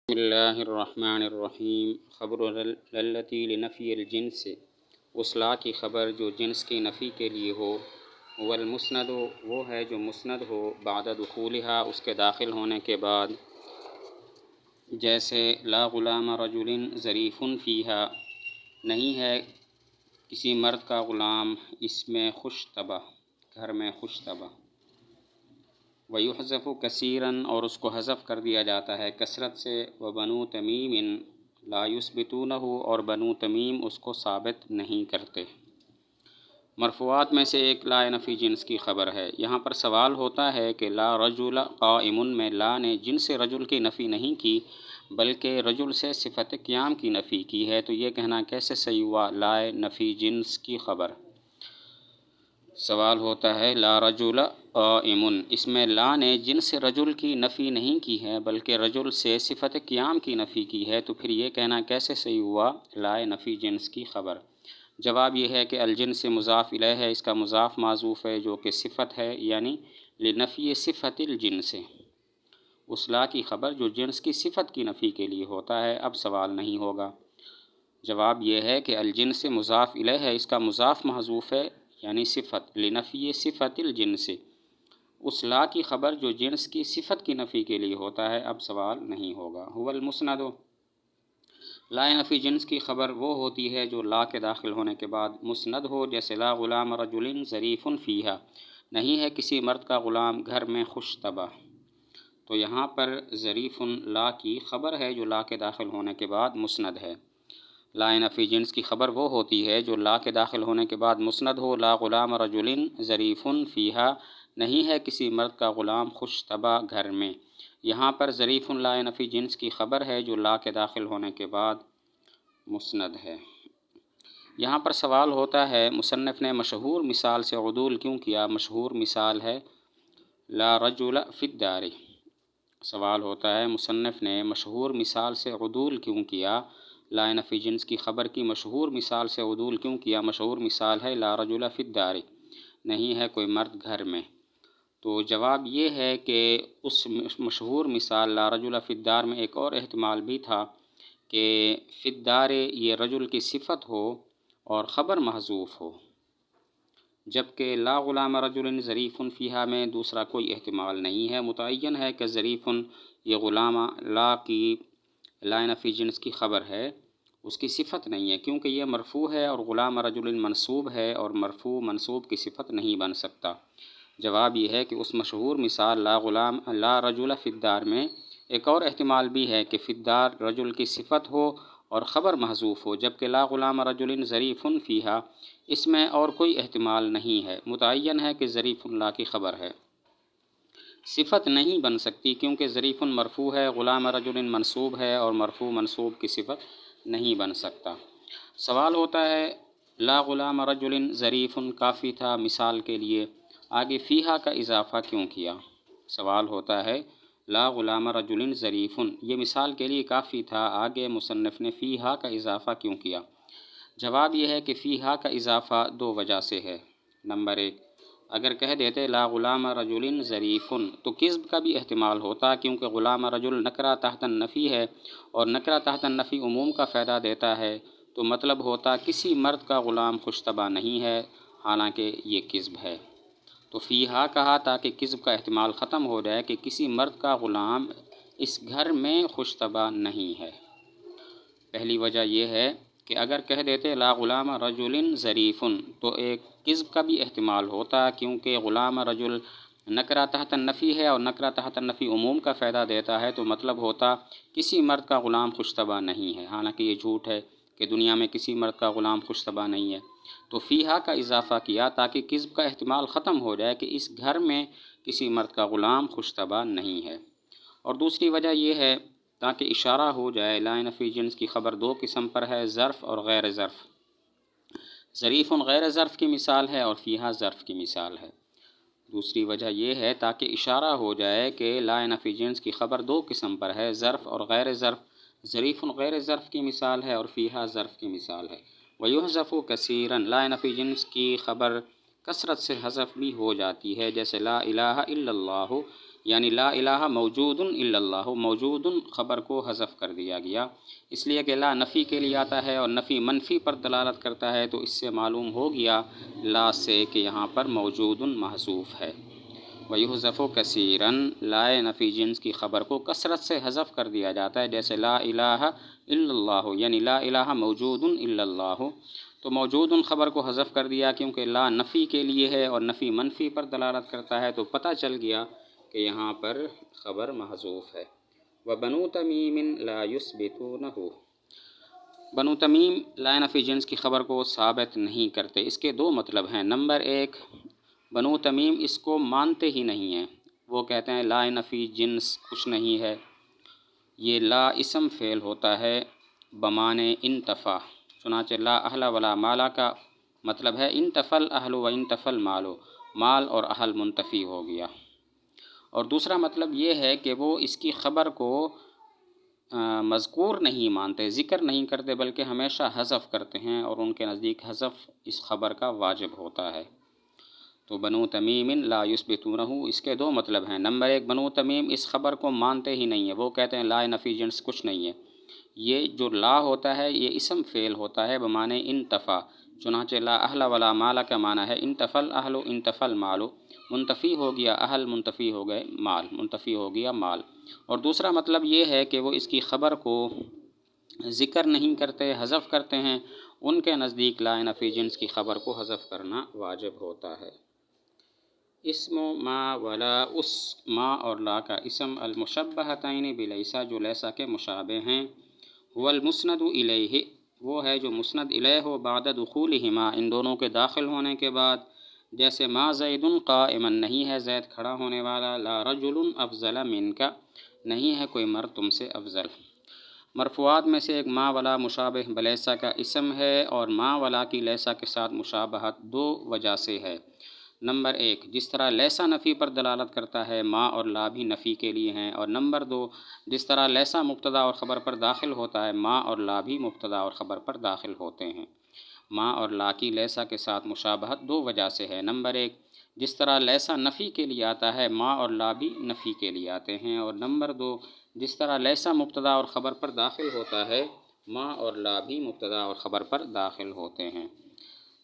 بسم اللہ الرحمن الرحیم خبر التی لنفی الجنس اصلاح کی خبر جو جنس کی نفی کے لیے ہو، والمسند وہ ہے جو مسند ہو بعد دخولها اس کے داخل ہونے کے بعد، جیسے لا غلام رجل ظریف فیہا نہیں ہے کسی مرد کا غلام اس میں خوش طبع، گھر میں خوش طبع۔ وَيُحْذَفُ كَثِيرًا اور اس کو حذف کر دیا جاتا ہے کثرت سے، وَبَنُو تَمِيمٍ لا يُثْبِتُونَهُ اور بنو تمیم اس کو ثابت نہیں کرتے۔ مرفوعات میں سے ایک لا نفی جنس کی خبر ہے۔ یہاں پر سوال ہوتا ہے کہ لا رجل قائم میں لا نے جنس رجل کی نفی نہیں کی بلکہ رجل سے صفت قیام کی نفی کی ہے، تو یہ کہنا کیسے صحیح ہوا لا نفی جنس کی خبر؟ سوال ہوتا ہے لا رجل قائم، اس میں لا نے جنس رجل کی نفی نہیں کی ہے بلکہ رجل سے صفت قیام کی نفی کی ہے، تو پھر یہ کہنا کیسے صحیح ہوا لا نفی جنس کی خبر؟ جواب یہ ہے کہ الجنس مضاف الیہ ہے، اس کا مضاف معذوف ہے جو کہ صفت ہے، یعنی لنفی صفت الجنس، اصلاح کی خبر جو جنس کی صفت کی نفی کے لیے ہوتا ہے۔ اب سوال نہیں ہوگا۔ جواب یہ ہے کہ الجنس مضاف الیہ ہے، اس کا مضاف محذوف ہے، یعنی صفت لنفی صفت الجنس، اصلاح کی خبر جو جنس کی صفت کی نفی کے لیے ہوتا ہے۔ اب سوال نہیں ہوگا۔ هو المسند لا نفی جنس کی خبر وہ ہوتی ہے جو لا کے داخل ہونے کے بعد مسند ہو، جیسے لا غلام رجل ظریف فیہا نہیں ہے کسی مرد کا غلام گھر میں خوش طبع، تو یہاں پر ظریف لا کی خبر ہے جو لا کے داخل ہونے کے بعد مسند ہے۔ لا نفی جنس کی خبر وہ ہوتی ہے جو لا کے داخل ہونے کے بعد مسند ہو، لا غلام رجل ظریف فیہا نہیں ہے کسی مرد کا غلام خوش طبع گھر میں، یہاں پر ظریف لا نفی جنس کی خبر ہے جو لا کے داخل ہونے کے بعد مسند ہے۔ یہاں پر سوال ہوتا ہے مصنف نے مشہور مثال سے عدول کیوں کیا؟ مشہور مثال ہے لا رجل فی الدار۔ سوال ہوتا ہے مصنف نے مشہور مثال سے عدول کیوں کیا؟ لا نفی جنس کی خبر کی مشہور مثال سے عدول کیوں کیا؟ مشہور مثال ہے لا رجل فی الدار، نہیں ہے کوئی مرد گھر میں۔ تو جواب یہ ہے کہ اس مشہور مثال لا رجل فی الدار میں ایک اور احتمال بھی تھا کہ فی الدار یہ رجل کی صفت ہو اور خبر محذوف ہو، جبکہ لا غلام رجل ظریف فیہا میں دوسرا کوئی احتمال نہیں ہے، متعین ہے کہ ظریف یہ غلام لا کی لا نفی جنس کی خبر ہے، اس کی صفت نہیں ہے، کیونکہ یہ مرفوع ہے اور غلام رجل منصوب ہے اور مرفوع منصوب کی صفت نہیں بن سکتا۔ جواب یہ ہے کہ اس مشہور مثال لا رجل فی الدار میں ایک اور احتمال بھی ہے کہ فی الدار رجل کی صفت ہو اور خبر محذوف ہو، جبکہ لا غلام رجل ظریف فیہا اس میں اور کوئی احتمال نہیں ہے، متعین ہے کہ ظریف لا کی خبر ہے، صفت نہیں بن سکتی کیونکہ ظریف مرفوع ہے، غلام رجل منصوب ہے اور مرفوع منصوب کی صفت نہیں بن سکتا۔ سوال ہوتا ہے لا غلام رجل ظریف کافی تھا مثال کے لیے، آگے فیہا کا اضافہ کیوں کیا؟ سوال ہوتا ہے لا غلام رجل ظریف یہ مثال کے لیے کافی تھا، آگے مصنف نے فیہا کا اضافہ کیوں کیا؟ جواب یہ ہے کہ فیہا کا اضافہ دو وجہ سے ہے۔ نمبر ایک، اگر کہہ دیتے لا غلام رجل ظریف تو کذب کا بھی احتمال ہوتا، کیونکہ غلام رجل نکرہ تحت النفی ہے اور نکرہ تحت النفی عموم کا فائدہ دیتا ہے، تو مطلب ہوتا کسی مرد کا غلام خوش طبع نہیں ہے، حالانکہ یہ کذب ہے۔ تو فیہا کہا تاکہ کذب کا احتمال ختم ہو جائے کہ کسی مرد کا غلام اس گھر میں خوش طبع نہیں ہے۔ پہلی وجہ یہ ہے کہ اگر کہہ دیتے لا غلام رجل ظریف تو ایک کذب کا بھی احتمال ہوتا، کیونکہ غلام رجل نکرہ تحت النفی ہے اور نکرہ تحت النفی عموم کا فائدہ دیتا ہے، تو مطلب ہوتا کسی مرد کا غلام خوش طبع نہیں ہے، حالانکہ یہ جھوٹ ہے کہ دنیا میں کسی مرد کا غلام خوش طبع نہیں ہے۔ تو فیہا کا اضافہ کیا تاکہ کذب کا احتمال ختم ہو جائے کہ اس گھر میں کسی مرد کا غلام خوش طبع نہیں ہے۔ اور دوسری وجہ یہ ہے تاکہ اشارہ ہو جائے لا نفی جنس کی خبر دو قسم پر ہے، ظرف اور غیر ظرف۔ ظریف غیر ظرف کی مثال ہے اور فیہا ظرف کی مثال ہے۔ دوسری وجہ یہ ہے تاکہ اشارہ ہو جائے کہ لا نفی جنس کی خبر دو قسم پر ہے، ظرف اور غیر ظرف۔ ظریف غیر ظرف کی مثال ہے اور فیہا ظرف کی مثال ہے۔ وَيُحْذَفُ كَثِيرًا لا نفی جنس کی خبر کثرت سے حذف بھی ہو جاتی ہے، جیسے لا الہ الا اللہ یعنی لا الہ موجود الا اللہ، موجود خبر کو حذف کر دیا گیا، اس لیے کہ لا نفی کے لیے آتا ہے اور نفی منفی پر دلالت کرتا ہے، تو اس سے معلوم ہو گیا لا سے کہ یہاں پر موجود محذوف ہے۔ وَيُحْذَفُ كَثِيرًا، لائے نفی جنس کی خبر کو کثرت سے حذف کر دیا جاتا ہے، جیسے لا الہ الا اللہ، یعنی لا الہ موجود الا اللہ، تو موجود خبر کو حذف کر دیا کیونکہ لا نفی کے لیے ہے اور نفی منفی پر دلالت کرتا ہے، تو پتہ چل گیا کہ یہاں پر خبر محذوف ہے۔ وَبَنُو تَمِيمٍ لَا يُثْبِتُونَهُ، بنو تمیم لائے نفی جنس کی خبر کو ثابت نہیں کرتے۔ اس کے دو مطلب ہیں۔ نمبر ایک، بنو تمیم اس کو مانتے ہی نہیں ہیں، وہ کہتے ہیں لا نفی جنس کچھ نہیں ہے، یہ لا اسم فعل ہوتا ہے بمعنی انتفع، چنانچہ لا اہل ولا مالا کا مطلب ہے انتفع الاہل و انتفع المال، مال اور اہل منتفی ہو گیا۔ اور دوسرا مطلب یہ ہے کہ وہ اس کی خبر کو مذکور نہیں مانتے، ذکر نہیں کرتے، بلکہ ہمیشہ حذف کرتے ہیں، اور ان کے نزدیک حذف اس خبر کا واجب ہوتا ہے۔ تو بنو تمیم لا یثبتونہ، اس کے دو مطلب ہیں۔ نمبر ایک، بنو تمیم اس خبر کو مانتے ہی نہیں ہیں، وہ کہتے ہیں لا نفی جنس کچھ نہیں ہے، یہ جو لا ہوتا ہے یہ اسم فعل ہوتا ہے بمعنی انتفع، چنانچہ لا اہل ولا مال کا معنی ہے انتفع الاہل انتفع المال، منتفی ہو گیا اہل، منتفی ہو گئے مال، منتفی ہو گیا مال۔ اور دوسرا مطلب یہ ہے کہ وہ اس کی خبر کو ذکر نہیں کرتے، حذف کرتے ہیں، ان کے نزدیک لا نفی جنس کی خبر کو حذف کرنا واجب ہوتا ہے۔ اسم ما ولا، اس ما اور لا کا اسم المشبہتین بلیسا، جو لیسا کے مشابہ ہیں، هو المسند الیہ، وہ ہے جو مسند الیہ ہو، بعد دخولہما، ان دونوں کے داخل ہونے کے بعد، جیسے ما زید قائما، نہیں ہے زید کھڑا ہونے والا، لا رجل افضل منک، نہیں ہے کوئی مرد تم سے افضل۔ مرفوعات میں سے ایک ما ولا مشابہ بلیسا کا اسم ہے، اور ما ولا کی لیسا کے ساتھ مشابہت دو وجہ سے ہے۔ نمبر ایک، جس طرح لیسا نفی پر دلالت کرتا ہے، ما اور لا بھی نفی کے لیے ہیں، اور نمبر دو، جس طرح لیسا مبتدا اور خبر پر داخل ہوتا ہے، ما اور لا بھی مبتدا اور خبر پر داخل ہوتے ہیں۔ ما اور لا کی لیسا کے ساتھ مشابہت دو وجہ سے ہے۔ نمبر ایک، جس طرح لیسا نفی کے لیے آتا ہے، ما اور لا بھی نفی کے لیے آتے ہیں، اور نمبر دو، جس طرح لیسا مبتدا اور خبر پر داخل ہوتا ہے، ما اور لا بھی مبتدا اور خبر پر داخل ہوتے ہیں۔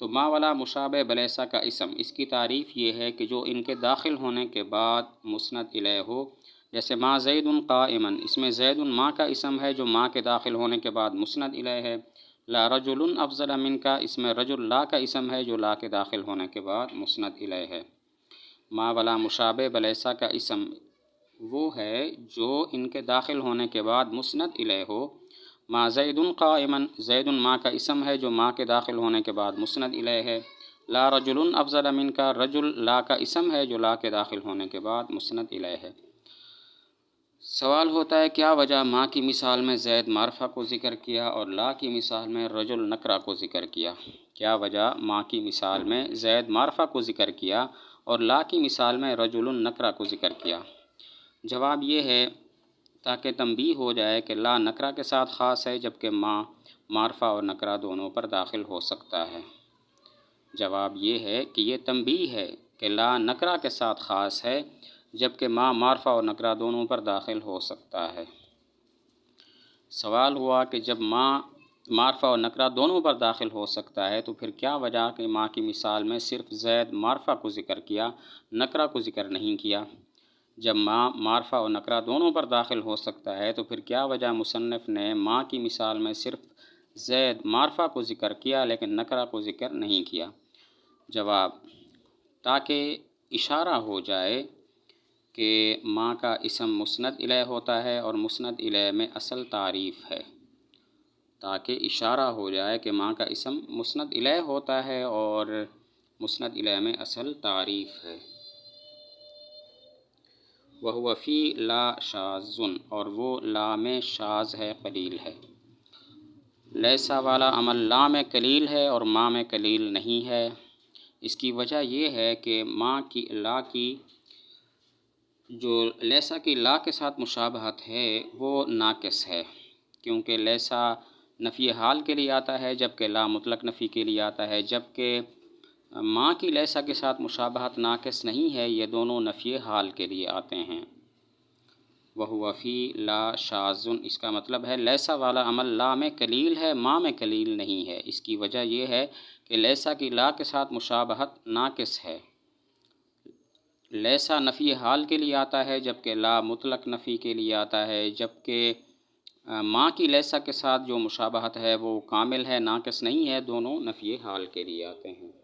تو ما ولا مشابہ بلیسا کا اسم، اس کی تعریف یہ ہے کہ جو ان کے داخل ہونے کے بعد مسند الیہ ہو، جیسے ما زید قائما، اس میں زید ما کا اسم ہے جو ما کے داخل ہونے کے بعد مسند الیہ ہے۔ لا رجل افضل منک، اس میں رجل لا کا اسم ہے جو لا کے داخل ہونے کے بعد مسند الیہ ہے۔ ما ولا مشابہ بلیسا کا اسم وہ ہے جو ان کے داخل ہونے کے بعد مسند الیہ ہو۔ ما زید قائما، زید ما کا اسم ہے جو ما کے داخل ہونے کے بعد مسند الیہ ہے۔ لا رجل افضل منک، رجل لا کا اسم ہے جو لا کے داخل ہونے کے بعد مسند الیہ ہے۔ سوال ہوتا ہے کیا وجہ ما کی مثال میں زید معرفہ کو ذکر کیا اور لا کی مثال میں رجل نکرہ کو ذکر کیا؟ کیا وجہ ما کی مثال میں زید معرفہ کو ذکر کیا اور لا کی مثال میں رجل نکرہ کو ذکر کیا؟ جواب یہ ہے، تاکہ تنبیہ ہو جائے کہ لا نکرہ کے ساتھ خاص ہے، جبکہ ما معرفہ اور نکرہ دونوں پر داخل ہو سکتا ہے۔ جواب یہ ہے کہ یہ تنبیہ ہے کہ لا نکرہ کے ساتھ خاص ہے، جبکہ ما معرفہ اور نکرہ دونوں پر داخل ہو سکتا ہے۔ سوال ہوا کہ جب ما معرفہ اور نکرہ دونوں پر داخل ہو سکتا ہے، تو پھر کیا وجہ کہ ما کی مثال میں صرف زید معرفہ کو ذکر کیا، نکرہ کو ذکر نہیں کیا؟ جب ما معرفہ اور نکرہ دونوں پر داخل ہو سکتا ہے، تو پھر کیا وجہ مصنف نے ما کی مثال میں صرف زید معرفہ کو ذکر کیا لیکن نکرہ کو ذکر نہیں کیا؟ جواب، تاکہ اشارہ ہو جائے کہ ما کا اسم مسند الیہ ہوتا ہے اور مسند الیہ میں اصل تعریف ہے، تاکہ اشارہ ہو جائے کہ ما کا اسم مسند الیہ ہوتا ہے اور مسند الیہ میں اصل تعریف ہے۔ وَهُوَ فِي لا شاذ، اور وہ لا میں شاذ ہے، قلیل ہے۔ لیسا والا عمل لا میں قلیل ہے اور ما میں قلیل نہیں ہے۔ اس کی وجہ یہ ہے کہ لا کی جو لیسا کی لا کے ساتھ مشابہت ہے وہ ناقص ہے، کیونکہ لیسا نفی حال کے لیے آتا ہے جبکہ لا مطلق نفی کے لیے آتا ہے، جبکہ ماں کی لیسا کے ساتھ مشابہت ناقص نہیں ہے، یہ دونوں نفی حال کے لیے آتے ہیں۔ وہو فی لا شاذ، اس کا مطلب ہے لیسا والا عمل لا میں قلیل ہے، ماں میں قلیل نہیں ہے۔ اس کی وجہ یہ ہے کہ لیسا کی لا کے ساتھ مشابہت ناقص ہے۔ لیسا نفی حال کے لیے آتا ہے جبکہ لا مطلق نفی کے لیے آتا ہے، جبکہ ماں کی لیسا کے ساتھ جو مشابہت ہے وہ کامل ہے، ناقص نہیں ہے، دونوں نفی حال کے لیے آتے ہیں۔